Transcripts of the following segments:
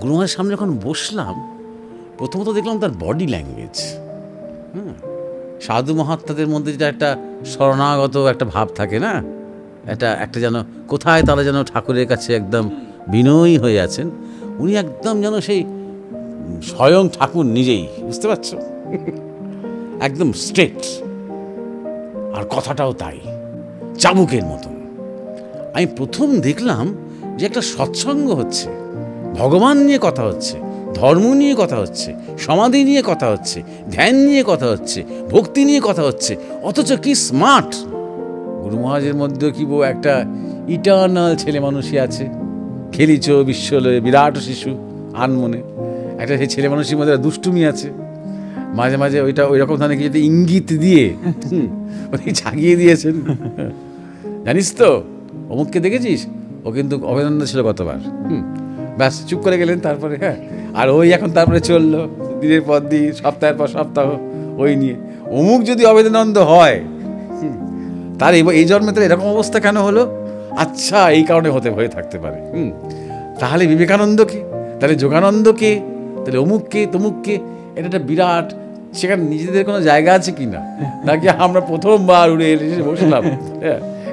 গুরুমার সামনে যখন বসলাম, প্রথমত দেখলাম তার বডি ল্যাঙ্গুয়েজ। সাধু মহাত্মাদের মধ্যে যেটা একটা শরণাগত একটা ভাব থাকে না, একটা যেন কোথায় তারা যেন ঠাকুরের কাছে একদম বিনয়ী হয়ে আছেন, উনি একদম যেন সেই স্বয়ং ঠাকুর নিজেই, বুঝতে পারছো? একদম স্ট্রেট, আর কথাটাও তাই, চাবুকের মতন। আমি প্রথম দেখলাম যে একটা সৎসঙ্গ হচ্ছে, ভগবান নিয়ে কথা হচ্ছে, ধর্ম নিয়ে কথা হচ্ছে, সমাধি নিয়ে কথা হচ্ছে, ধ্যান নিয়ে কথা হচ্ছে, ভক্তি নিয়ে কথা হচ্ছে, অথচ কি স্মার্ট! গুরু মহারাজের মধ্যে কি একটা ইটার্নাল ছেলে মানুষই আছে, খেলিচ বিশ্বলয়ে বিরাট শিশু আনমনে, একটা সেই ছেলে মানুষের মধ্যে দুষ্টুমি আছে, মাঝে মাঝে ওইটা ওই রকম ধরনের কিছু ইঙ্গিত দিয়ে উনি জাগিয়ে দিয়েছেন। জানিস তো অমুককে দেখেছিস, ও কিন্তু অভিনন্দন ছিল গতবার, ব্যাস চুপ করে গেলেন। তারপরে হ্যাঁ, আর ওই এখন তারপরে চললো দিনের পর দিন, সপ্তাহের পর সপ্তাহ ওই নিয়ে। অমুক যদি অবেদানন্দ হয়, তার এই জন্মে তো এরকম অবস্থা কেন হলো? আচ্ছা, এই কারণে হয়ে থাকতে পারে। তাহলে বিবেকানন্দ কে, তাহলে যোগানন্দ কে, তাহলে অমুক কে তমুক কে, এটা একটা বিরাট, সেখানে নিজেদের কোনো জায়গা আছে কি না, নাকি আমরা প্রথমবার উড়ে এসে বসলাম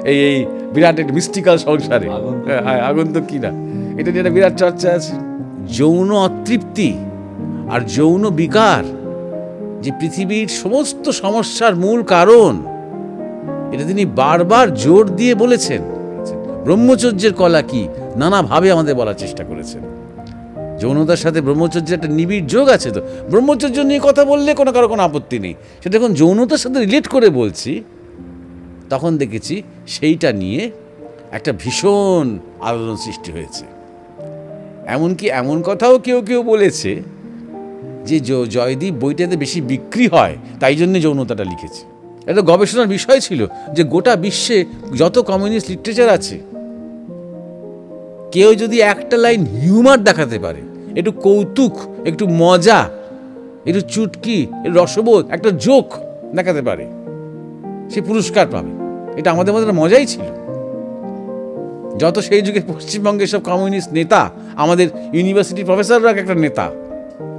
এই এই বিরাট একটা মিস্টিক্যাল সংসারে, আগন্তুক কি না, এটা নিয়ে একটা বিরাট চর্চা আছে। যৌন অতৃপ্তি আর যৌন বিকার যে পৃথিবীর সমস্ত সমস্যার মূল কারণ, এটা তিনি বারবার জোর দিয়ে বলেছেন। ব্রহ্মচর্যের কলা কি নানাভাবে আমাদের বলার চেষ্টা করেছেন। যৌনতার সাথে ব্রহ্মচর্যের একটা নিবিড় যোগ আছে। তো ব্রহ্মচর্য নিয়ে কথা বললে কারো কোনো আপত্তি নেই, সেটা যখন যৌনতার সাথে রিলেট করে বলছি, তখন দেখেছি সেইটা নিয়ে একটা ভীষণ আলোড়ন সৃষ্টি হয়েছে। এমনকি এমন কথাও কেউ কেউ বলেছে যে জয়দীপ বইটাতে বেশি বিক্রি হয়, তাই জন্য যৌনতাটা লিখেছে। এটা গবেষণার বিষয় ছিল যে গোটা বিশ্বে যত কমিউনিস্ট লিটারেচার আছে, কেউ যদি একটা লাইন হিউমার দেখাতে পারে, একটু কৌতুক, একটু মজা, একটু চুটকি, একটু রসবোধ, একটা জোক দেখাতে পারে, সে পুরস্কার পাবে। এটা আমাদের মধ্যে মজাই ছিল। যত সেই যুগে পশ্চিমবঙ্গের সব কমিউনিস্ট নেতা, আমাদের ইউনিভার্সিটি প্রফেসররা একটা নেতা,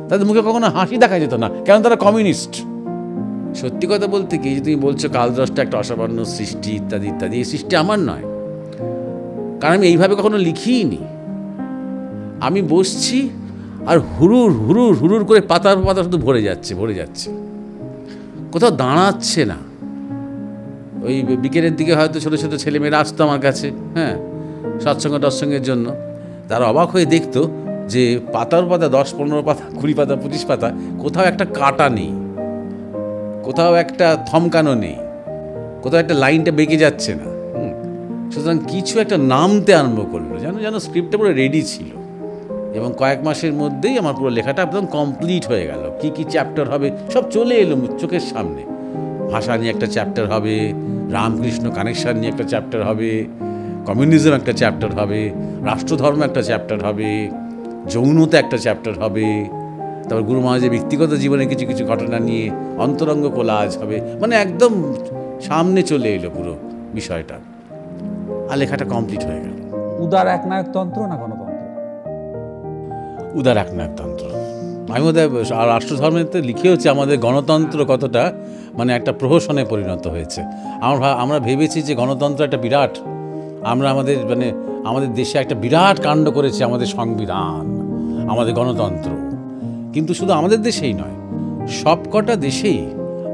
তাদের মুখে কখনো হাসি দেখা যেত না, কারণ তারা কমিউনিস্ট। সত্যি কথা বলতে কি, যে তুমি বলছো কালদ্রষ্টা একটা অসামান্য সৃষ্টি ইত্যাদি ইত্যাদি, এই সৃষ্টি আমার নয়, কারণ আমি এইভাবে কখনো লিখিনি। আমি বসছি আর হুরুর হুরুর হুরুর করে পাতার পাতা শুধু ভরে যাচ্ছে, কোথাও দাঁড়াচ্ছে না। ওই বিকেলের দিকে হয়তো ছোটো ছোটো ছেলেমেয়েরা আসতো আমার কাছে, হ্যাঁ, সৎসঙ্গের জন্য। তারা অবাক হয়ে দেখতো যে পাতার পাতা 10-15 পাতা, 20 পাতা, 25 পাতা, কোথাও একটা কাটা নেই, কোথাও একটা থমকানো নেই, কোথাও একটা লাইনটা বেঁকে যাচ্ছে না। সুতরাং কিছু একটা নামতে আরম্ভ করলো, যেন স্ক্রিপ্টটা পুরো রেডি ছিল, এবং কয়েক মাসের মধ্যেই আমার পুরো লেখাটা একদম কমপ্লিট হয়ে গেল। কি চ্যাপ্টার হবে সব চলে এলো চোখের সামনে। ভাষা নিয়ে একটা চ্যাপ্টার হবে, রামকৃষ্ণ কানেকশন নিয়ে একটা চ্যাপ্টার হবে, কমিউনিজম একটা চ্যাপ্টার হবে, রাষ্ট্রধর্ম একটা চ্যাপ্টার হবে, যৌনতা একটা চ্যাপ্টার হবে, তারপর গুরু মহারাজের ব্যক্তিগত জীবনে কিছু কিছু ঘটনা নিয়ে অন্তরঙ্গ কোলাজ হবে। মানে একদম সামনে চলে এলো পুরো বিষয়টা, আর লেখাটা কমপ্লিট হয়ে গেল। উদার একনায়কতন্ত্র না গণতন্ত্র? উদার একনায়কতন্ত্র। আমি বোধহয় রাষ্ট্রধর্মেতে লিখে হচ্ছে আমাদের গণতন্ত্র কতটা মানে একটা প্রহসনে পরিণত হয়েছে। আমরা ভেবেছি যে গণতন্ত্র একটা বিরাট, আমাদের দেশে একটা বিরাট কাণ্ড করেছে আমাদের সংবিধান, আমাদের গণতন্ত্র। কিন্তু শুধু আমাদের দেশেই নয়, সবকটা দেশেই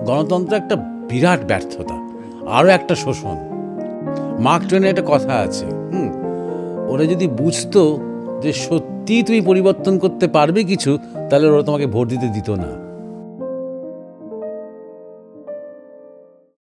গণতন্ত্র একটা বিরাট ব্যর্থতা, আরও একটা শোষণ। মার্ক টুয়েনের একটা কথা আছে, ওরা যদি বুঝতো যে সত্যি তুমি পরিবর্তন করতে পারবে কিছু, তাহলে ওরা তোমাকে ভোট দিতে দিত না।